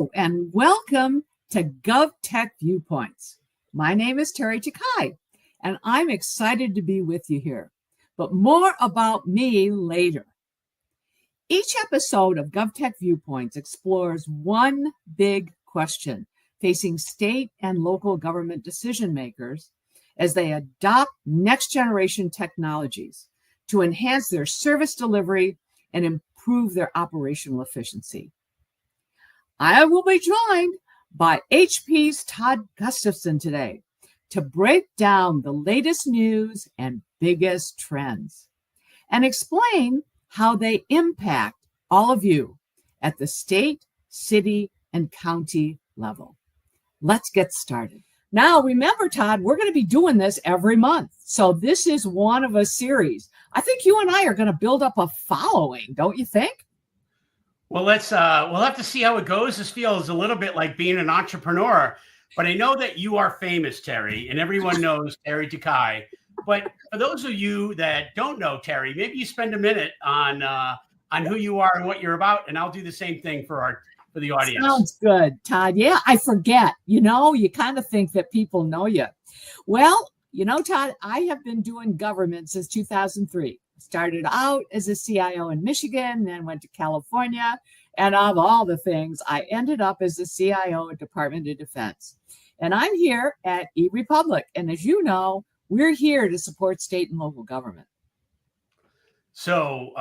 Hello and welcome to GovTech Viewpoints. My name is Teri Takai, and I'm excited to be with you here. But more about me later. Each episode of GovTech Viewpoints explores one big question facing state and local government decision makers as they adopt next-generation technologies to enhance their service delivery and improve their operational efficiency. I will be joined by HP's Todd Gustafson today to break down the latest news and biggest trends and explain how they impact all of you at the state, city, and county level. Let's get started. Now, remember, Todd, we're going to be doing this every month. So this is one of a series. I think you and I are going to build up a following, don't you think? Well, we'll have to see how it goes. This feels a little bit like being an entrepreneur, but I know that you are famous, Teri, and everyone knows Teri Takai. But for those of you that don't know Teri, maybe you spend a minute on who you are and what you're about, and I'll do the same thing for the audience. Sounds good, Todd. Yeah, I forget. You kind of think that people know you. Well, Todd, I have been doing government since 2003. Started out as a CIO in Michigan, then went to California, and of all the things, I ended up as the CIO at Department of Defense. And I'm here at eRepublic, and as you know, we're here to support state and local government. So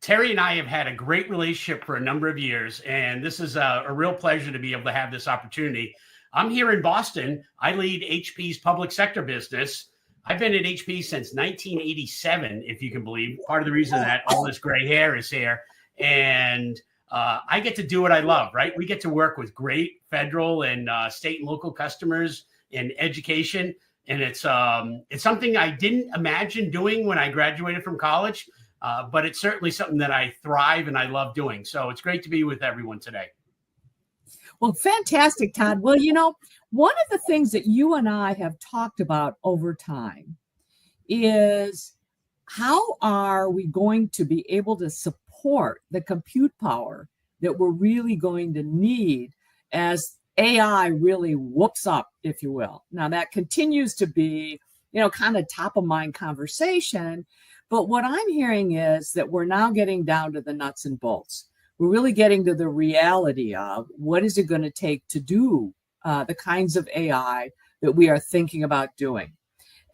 Teri and I have had a great relationship for a number of years, and this is a real pleasure to be able to have this opportunity. I'm here in Boston. I lead HP's public sector business. I've been at HP since 1987, if you can believe. Part of the reason that all this gray hair is here. And I get to do what I love, right? We get to work with great federal and state and local customers in education. And it's something I didn't imagine doing when I graduated from college, but it's certainly something that I thrive and I love doing. So it's great to be with everyone today. Well, fantastic, Todd. Well, one of the things that you and I have talked about over time is how are we going to be able to support the compute power that we're really going to need as AI really whoops up, if you will. Now, that continues to be, kind of top of mind conversation. But what I'm hearing is that we're now getting down to the nuts and bolts. We're really getting to the reality of what is it going to take to do the kinds of AI that we are thinking about doing.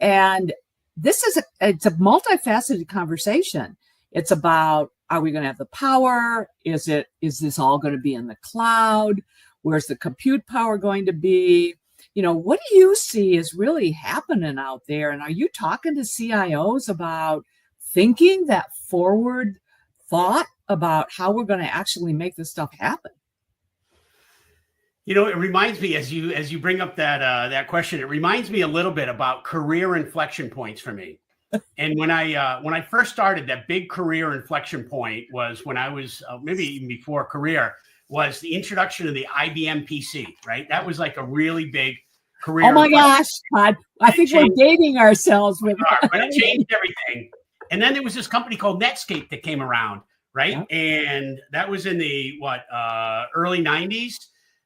And it's a multifaceted conversation. It's about, are we going to have the power? Is this all going to be in the cloud? Where's the compute power going to be? What do you see is really happening out there? And are you talking to CIOs about thinking that forward thought about how we're going to actually make this stuff happen? It reminds me, as you bring up that question, it reminds me a little bit about career inflection points for me. And when I first started, that big career inflection point was when I was maybe even before career, was the introduction of the IBM PC, right? That was like a really big career. Oh my gosh, Todd, I think we're dating ourselves with that. But it changed everything. And then there was this company called Netscape that came around, right? Yeah. And that was in the early 90s.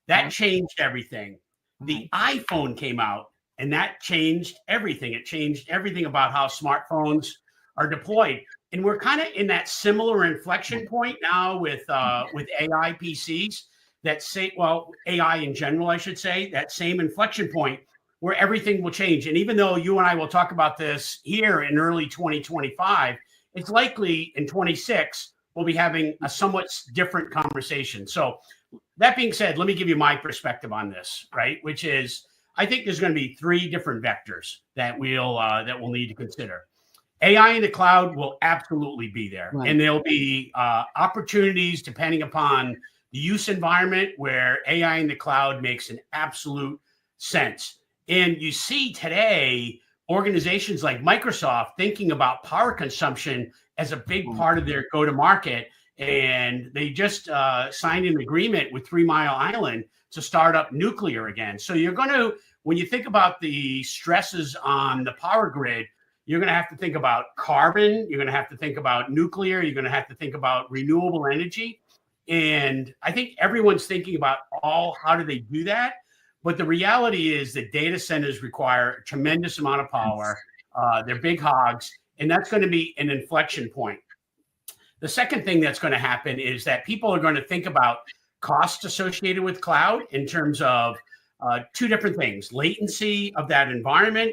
That changed everything. The iPhone came out and that changed everything. It changed everything about how smartphones are deployed. And we're kind of in that similar inflection point now with AI PCs AI in general, I should say, that same inflection point where everything will change. And even though you and I will talk about this here in early 2025, it's likely in 26, we'll be having a somewhat different conversation. So that being said, let me give you my perspective on this, right? Which is, I think there's going to be three different vectors that we'll need to consider. AI in the cloud will absolutely be there. Right. And there'll be opportunities depending upon the use environment where AI in the cloud makes an absolute sense. And you see today, organizations like Microsoft thinking about power consumption as a big part of their go-to-market. And they just signed an agreement with 3 Mile Island to start up nuclear again. So you're going to, when you think about the stresses on the power grid, you're going to have to think about carbon. You're going to have to think about nuclear. You're going to have to think about renewable energy. And I think everyone's thinking about how do they do that? But the reality is that data centers require a tremendous amount of power. They're big hogs, and that's going to be an inflection point. The second thing that's going to happen is that people are going to think about costs associated with cloud in terms of two different things: latency of that environment,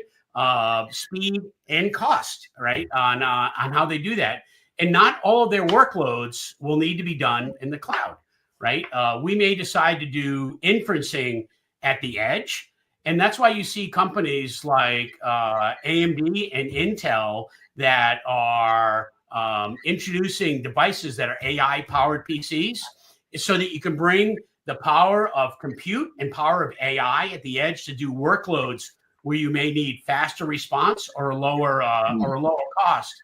speed, and cost, right? On how they do that. And not all of their workloads will need to be done in the cloud, right? We may decide to do inferencing at the edge. And that's why you see companies like AMD and Intel that are introducing devices that are AI powered PCs so that you can bring the power of compute and power of AI at the edge to do workloads where you may need faster response or a lower cost.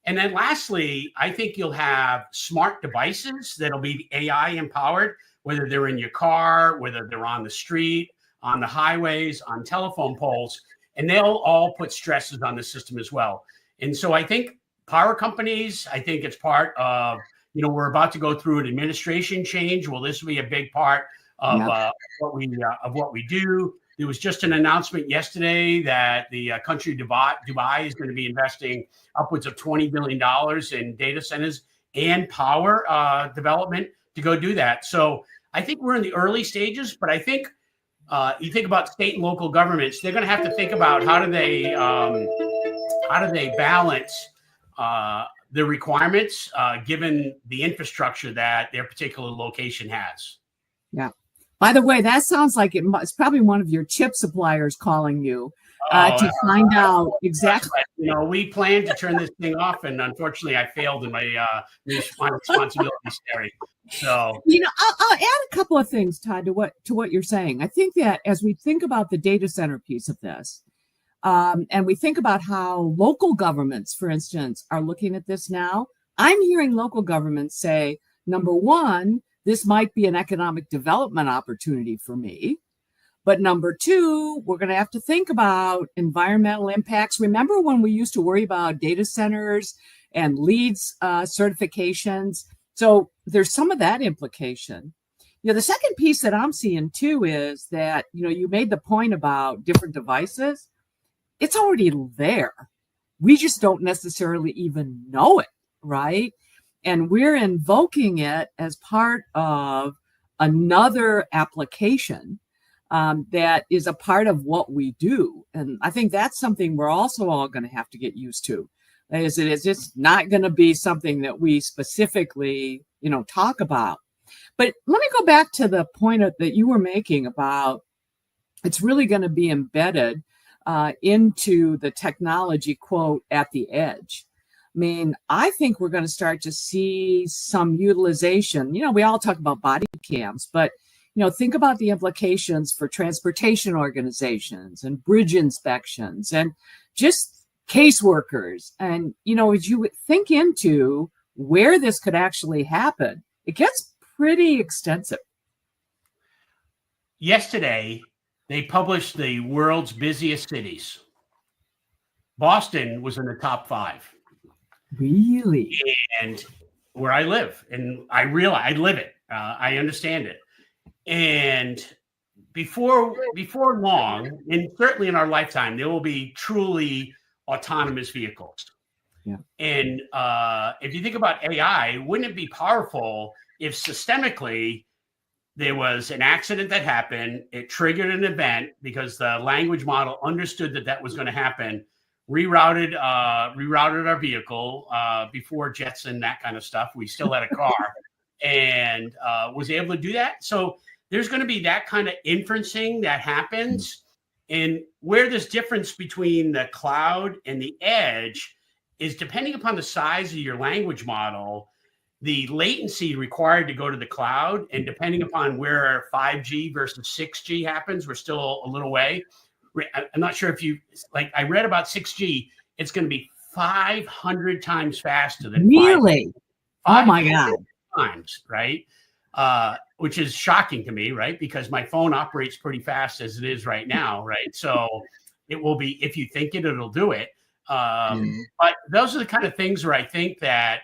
And then lastly, I think you'll have smart devices that'll be AI empowered, whether they're in your car, whether they're on the street, on the highways, on telephone poles, and they'll all put stresses on the system as well. And so I think power companies, I think it's part of, we're about to go through an administration change. Well, this will be a big part of what we do. There was just an announcement yesterday that the country of Dubai is going to be investing upwards of $20 billion in data centers and power development to go do that. So I think we're in the early stages, but I think you think about state and local governments, they're going to have to think about how do they balance the requirements given the infrastructure that their particular location has. Yeah. By the way, that sounds like it's probably one of your chip suppliers calling you to find out exactly. We planned to turn this thing off, and unfortunately, I failed in my responsibilities, Teri. So, I'll add a couple of things, Todd, to what you're saying. I think that as we think about the data center piece of this, and we think about how local governments, for instance, are looking at this now, I'm hearing local governments say, number one, this might be an economic development opportunity for me. But number two, we're going to have to think about environmental impacts. Remember when we used to worry about data centers and LEEDs certifications? So there's some of that implication. The second piece that I'm seeing too is that, you made the point about different devices. It's already there. We just don't necessarily even know it, right? And we're invoking it as part of another application that is a part of what we do. And I think that's something we're also all going to have to get used to. Is it is just not going to be something that we specifically, talk about. But let me go back to the point that you were making about it's really going to be embedded into the technology, quote, at the edge. I mean, I think we're going to start to see some utilization. We all talk about body cams, but, think about the implications for transportation organizations and bridge inspections and just caseworkers. And, as you think into where this could actually happen, it gets pretty extensive. Yesterday, they published the world's busiest cities. Boston was in the top 5. Really? And where I live, and I realize I live it. I understand it. And before long, and certainly in our lifetime, there will be truly autonomous vehicles. Yeah. And if you think about AI, wouldn't it be powerful if systemically there was an accident that happened, it triggered an event because the language model understood that was going to happen, rerouted our vehicle before jets and that kind of stuff. We still had a car and was able to do that. So there's going to be that kind of inferencing that happens. And where this difference between the cloud and the edge is depending upon the size of your language model, the latency required to go to the cloud, and depending upon where 5G versus 6G happens, we're still a little way. I'm not sure if I read about 6G, it's going to be 500 times faster than really? 5G. Oh my God. Times, right? Which is shocking to me, right? Because my phone operates pretty fast as it is right now, right? So it will be, if you think it, it'll do it. But those are the kind of things where I think that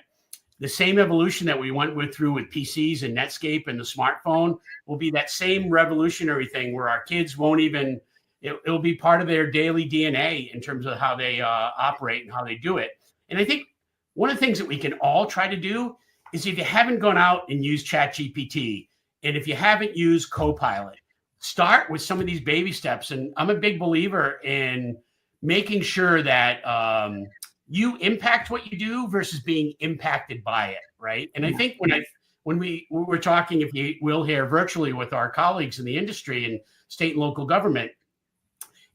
the same evolution that we went through with PCs and Netscape and the smartphone will be that same revolutionary thing where our kids won't even, it'll be part of their daily DNA in terms of how they operate and how they do it. And I think one of the things that we can all try to do is, if you haven't gone out and used ChatGPT, and if you haven't used Copilot, start with some of these baby steps. And I'm a big believer in making sure that you impact what you do versus being impacted by it, right? And I think when we were talking, if you will, here virtually with our colleagues in the industry and state and local government,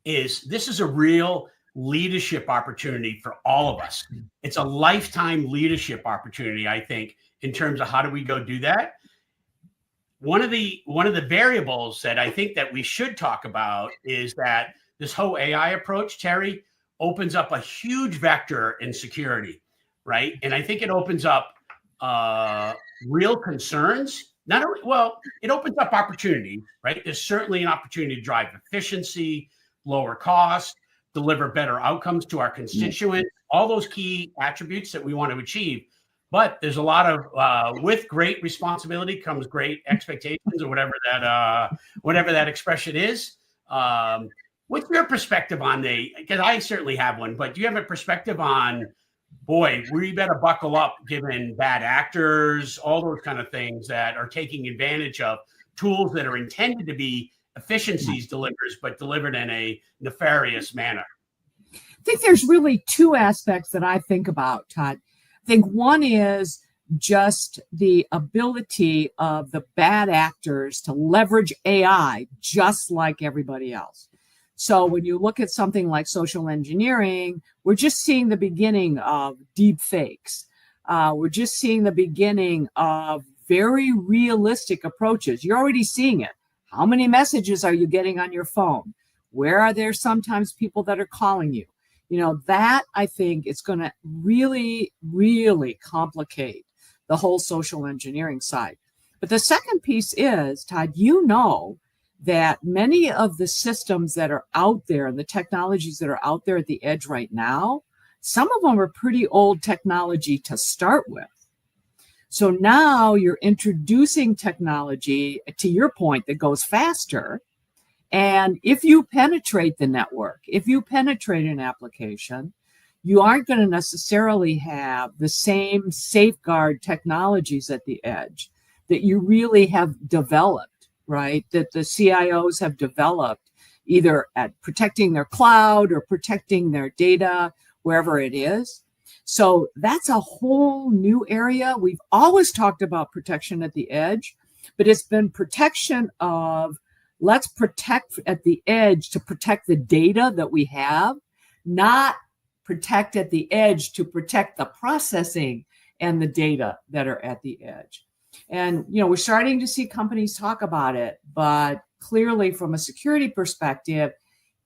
this is a real leadership opportunity for all of us. It's a lifetime leadership opportunity, I think, in terms of how do we go do that. One of the variables that I think that we should talk about is that this whole AI approach, Teri, opens up a huge vector in security, right? And I think it opens up real concerns. Not only, well, it opens up opportunity, right? There's certainly an opportunity to drive efficiency, lower cost, deliver better outcomes to our constituents, all those key attributes that we want to achieve. But there's a lot of, with great responsibility comes great expectations, or whatever that expression is. What's your perspective on because I certainly have one, but do you have a perspective on, boy, we better buckle up given bad actors, all those kind of things that are taking advantage of tools that are intended to be efficiencies delivers, but delivered in a nefarious manner? I think there's really two aspects that I think about, Todd. I think one is just the ability of the bad actors to leverage AI just like everybody else. So when you look at something like social engineering, we're just seeing the beginning of deep fakes. We're just seeing the beginning of very realistic approaches. You're already seeing it. How many messages are you getting on your phone? Where are there sometimes people that are calling you? That I think it's going to really, really complicate the whole social engineering side. But the second piece is, Todd, that many of the systems that are out there and the technologies that are out there at the edge right now, some of them are pretty old technology to start with. So now you're introducing technology, to your point, that goes faster. And if you penetrate the network, if you penetrate an application, you aren't going to necessarily have the same safeguard technologies at the edge that you really have developed, right? That the CIOs have developed, either at protecting their cloud or protecting their data, wherever it is. So that's a whole new area. We've always talked about protection at the edge, but it's been protection of, let's protect at the edge to protect the data that we have, not protect at the edge to protect the processing and the data that are at the edge. And, we're starting to see companies talk about it, but clearly from a security perspective,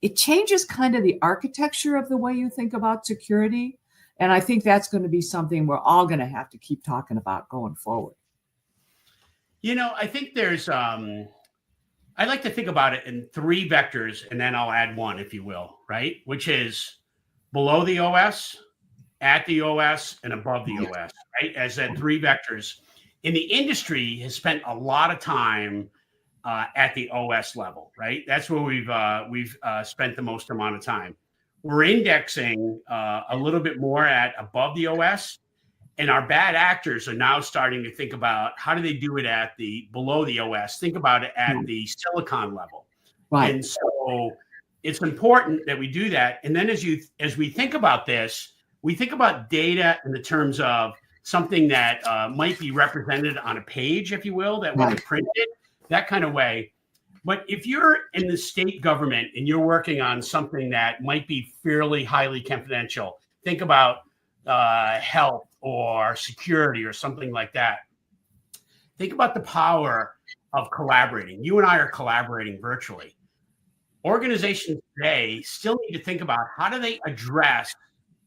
it changes kind of the architecture of the way you think about security. And I think that's going to be something we're all going to have to keep talking about going forward. I think there's, I like to think about it in three vectors, and then I'll add one, if you will, right? Which is below the OS, at the OS, and above the OS, right? As that three vectors. In the industry has spent a lot of time at the OS level, right? That's where we've spent the most amount of time. We're indexing a little bit more at above the OS, and our bad actors are now starting to think about how do they do it at the below the OS. Think about it at the silicon level, right? And so it's important that we do that. And then as we think about this, we think about data in the terms of something that might be represented on a page, if you will, that was printed, that kind of way. But if you're in the state government and you're working on something that might be fairly highly confidential, think about health or security or something like that. Think about the power of collaborating. You and I are collaborating virtually. Organizations today still need to think about how do they address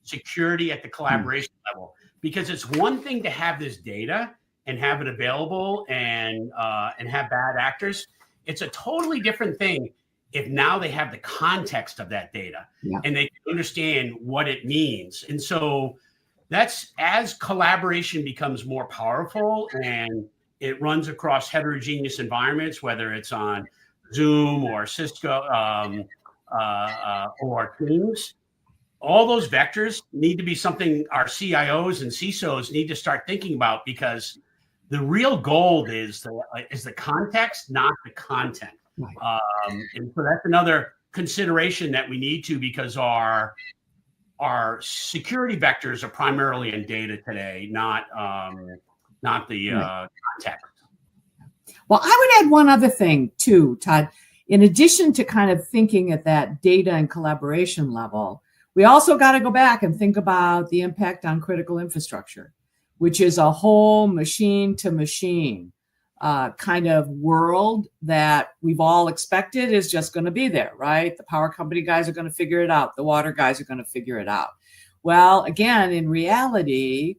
security at the collaboration level. Because it's one thing to have this data and have it available and have bad actors. It's a totally different thing if now they have the context of that data and they understand what it means. And so that's as collaboration becomes more powerful and it runs across heterogeneous environments, whether it's on Zoom or Cisco or Teams. All those vectors need to be something our CIOs and CISOs need to start thinking about, because the real gold is the context, not the content. Right. And so that's another consideration that we need to, because our security vectors are primarily in data today, not the context. Well, I would add one other thing too, Todd. In addition to kind of thinking at that data and collaboration level, we also got to go back and think about the impact on critical infrastructure, which is a whole machine to machine kind of world that we've all expected is just going to be there, right? The power company guys are going to figure it out. The water guys are going to figure it out. Well, again, in reality,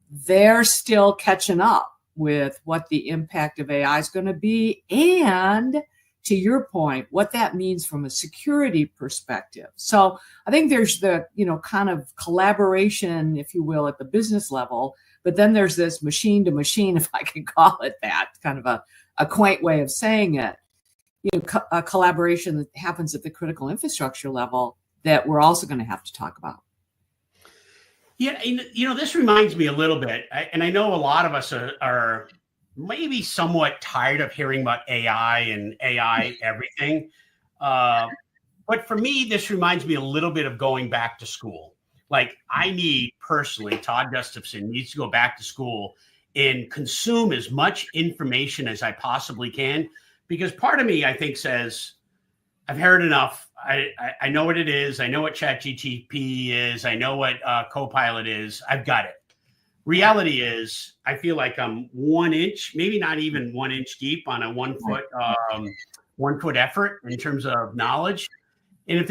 they're still catching up with what the impact of AI is going to be, and to your point, what that means from a security perspective. So I think there's the, kind of collaboration, if you will, at the business level, but then there's this machine to machine, if I can call it that, kind of a quaint way of saying it, a collaboration that happens at the critical infrastructure level that we're also going to have to talk about. Yeah, this reminds me a little bit, and I know a lot of us are maybe somewhat tired of hearing about AI and AI everything. But for me, this reminds me a little bit of going back to school. Like, I need personally, Todd Gustafson needs to go back to school and consume as much information as I possibly can, because part of me, I think, says, I've heard enough. I know what it is. I know what ChatGPT is. I know what Copilot is. I've got it. Reality is, I feel like I'm 1 inch, maybe not even 1 inch deep on a 1 foot effort in terms of knowledge. And if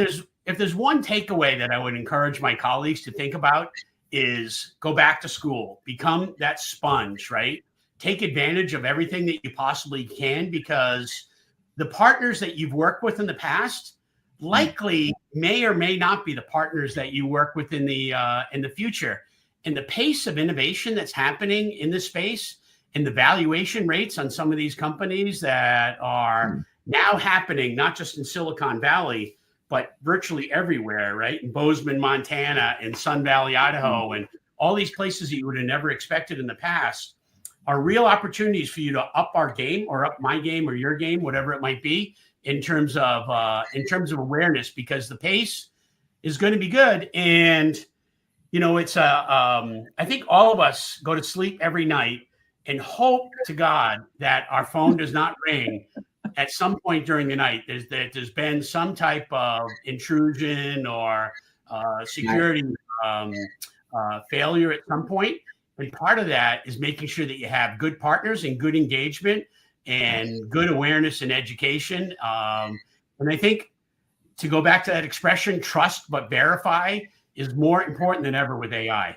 there's one takeaway that I would encourage my colleagues to think about, is go back to school, become that sponge, right? Take advantage of everything that you possibly can, because the partners that you've worked with in the past likely may or may not be the partners that you work with in the future. And the pace of innovation that's happening in this space, and the valuation rates on some of these companies that are now happening, not just in Silicon Valley, but virtually everywhere, right? In Bozeman, Montana, and Sun Valley, Idaho, and all these places that you would have never expected in the past, are real opportunities for you to up our game, or up my game, or your game, whatever it might be, in terms of awareness, because the pace is going to be good. And it's I think all of us go to sleep every night and hope to God that our phone does not ring at some point during the night. There's been some type of intrusion or security failure at some point. And part of that is making sure that you have good partners and good engagement and good awareness and education. And I think, to go back to that expression, trust but verify, is more important than ever with AI.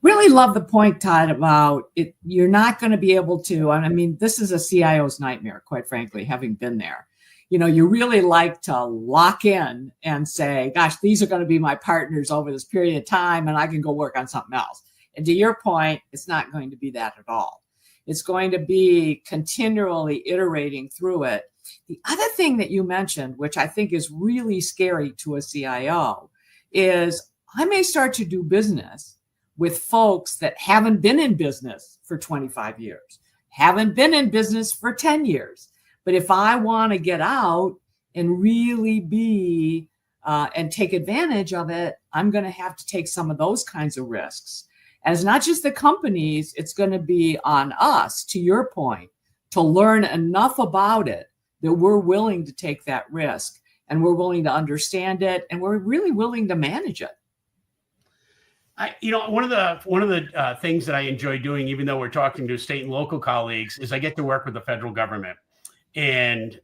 Really love the point, Todd, about it. You're not going to be able to, I mean, this is a CIO's nightmare, quite frankly, having been there. You really like to lock in and say, gosh, these are going to be my partners over this period of time, and I can go work on something else. And to your point, it's not going to be that at all. It's going to be continually iterating through it. The other thing that you mentioned, which I think is really scary to a CIO, is I may start to do business with folks that haven't been in business for 25 years, haven't been in business for 10 years. But if I want to get out and really be and take advantage of it, I'm going to have to take some of those kinds of risks. And it's not just the companies, it's going to be on us, to your point, to learn enough about it that we're willing to take that risk, and we're willing to understand it, and we're really willing to manage it. One of the things that I enjoy doing, even though we're talking to state and local colleagues, is I get to work with the federal government. And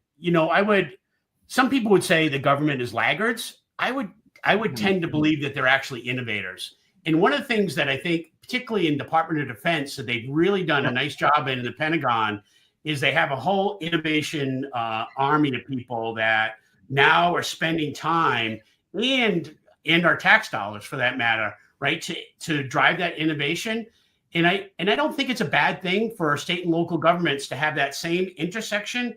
some people would say the government is laggards. I would tend to believe that they're actually innovators. And one of the things that I think, particularly in Department of Defense, that they've really done a nice job in the Pentagon, is they have a whole innovation army of people that now are spending time, and our tax dollars, for that matter, right, to drive that innovation. And I don't think it's a bad thing for state and local governments to have that same intersection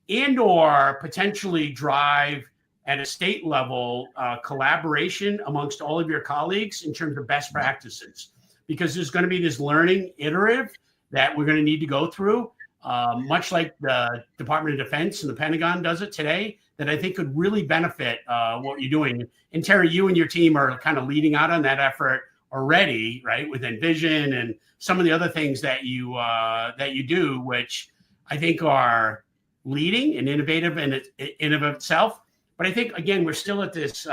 and or potentially drive at a state level collaboration amongst all of your colleagues in terms of best practices, because there's going to be this learning iterative that we're going to need to go through, much like the Department of Defense and the Pentagon does it today, that I think could really benefit what you're doing. And Teri, you and your team are kind of leading out on that effort already, right? With Envision and some of the other things that you do, which I think are leading and innovative in of itself. But I think, again, we're still at this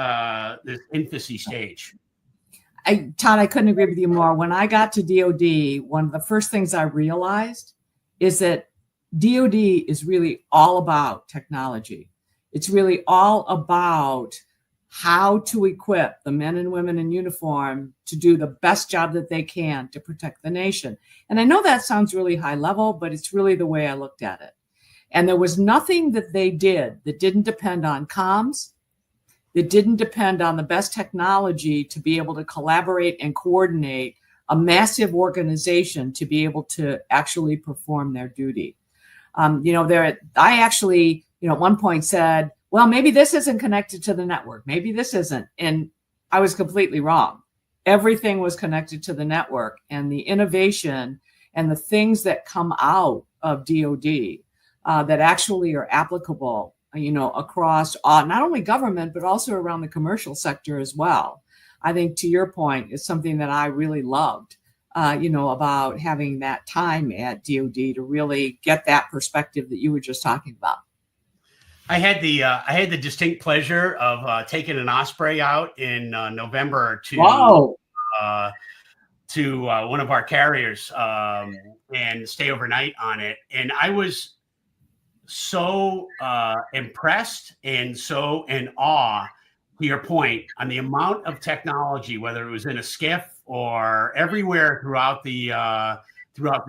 infancy stage. Todd, I couldn't agree with you more. When I got to DoD, one of the first things I realized is that DoD is really all about technology. It's really all about how to equip the men and women in uniform to do the best job that they can to protect the nation. And I know that sounds really high level, but it's really the way I looked at it. And there was nothing that they did that didn't depend on comms, that didn't depend on the best technology to be able to collaborate and coordinate a massive organization to be able to actually perform their duty. I actually, at one point said, well, maybe this isn't connected to the network. Maybe this isn't. And I was completely wrong. Everything was connected to the network, and the innovation and the things that come out of DoD that actually are applicable, across not only government, but also around the commercial sector as well. I think, to your point, is something that I really loved, about having that time at DoD to really get that perspective that you were just talking about. I had the distinct pleasure of taking an Osprey out in November to one of our carriers and stay overnight on it, and I was so impressed and so in awe, to your point, on the amount of technology, whether it was in a skiff or everywhere throughout the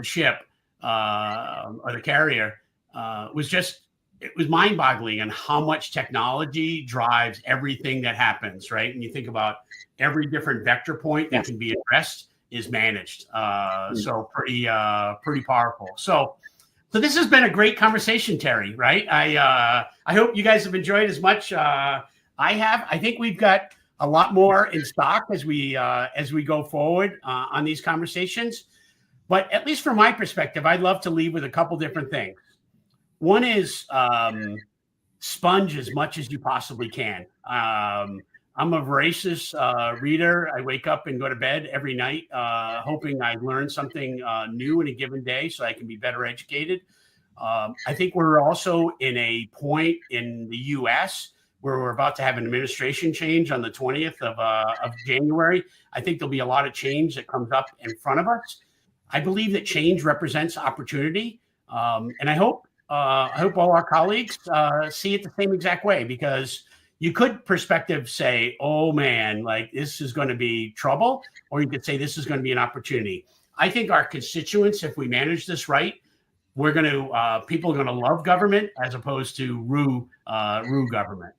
ship or the carrier, it was mind-boggling on how much technology drives everything that happens, right? And you think about every different vector point that can be addressed is managed. So pretty powerful. So this has been a great conversation, Teri, right? I hope you guys have enjoyed as much I have. I think we've got a lot more in stock as we go forward on these conversations. But at least from my perspective, I'd love to leave with a couple different things. One is sponge as much as you possibly can. I'm a voracious reader. I wake up and go to bed every night hoping I learn something new in a given day so I can be better educated. I think we're also in a point in the U.S. where we're about to have an administration change on the 20th of January. I think there'll be a lot of change that comes up in front of us. I believe that change represents opportunity, and I hope all our colleagues see it the same exact way, because you could perspective say, oh man, like this is going to be trouble, or you could say this is going to be an opportunity. I think our constituents, if we manage this right, people are going to love government as opposed to rue government.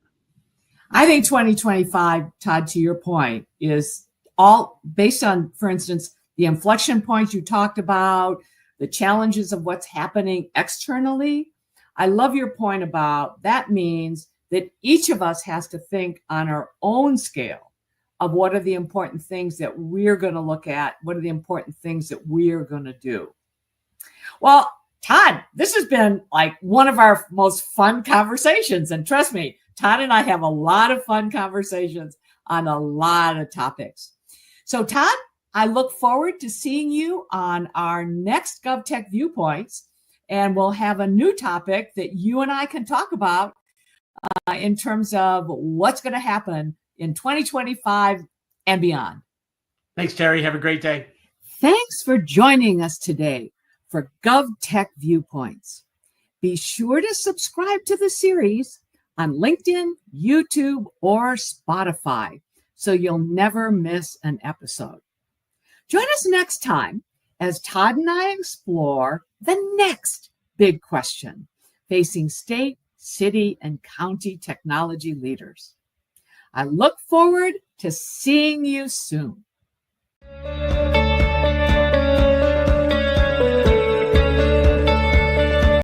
I think 2025, Todd, to your point, is all based on, for instance, the inflection points you talked about, the challenges of what's happening externally. I love your point about that means that each of us has to think on our own scale of what are the important things that we're going to look at, what are the important things that we're going to do. Well, Todd, this has been like one of our most fun conversations. And trust me, Todd and I have a lot of fun conversations on a lot of topics. So Todd, I look forward to seeing you on our next GovTech Viewpoints, and we'll have a new topic that you and I can talk about in terms of what's going to happen in 2025 and beyond. Thanks, Teri. Have a great day. Thanks for joining us today for GovTech Viewpoints. Be sure to subscribe to the series on LinkedIn, YouTube, or Spotify so you'll never miss an episode. Join us next time as Todd and I explore the next big question facing state, city, and county technology leaders. I look forward to seeing you soon.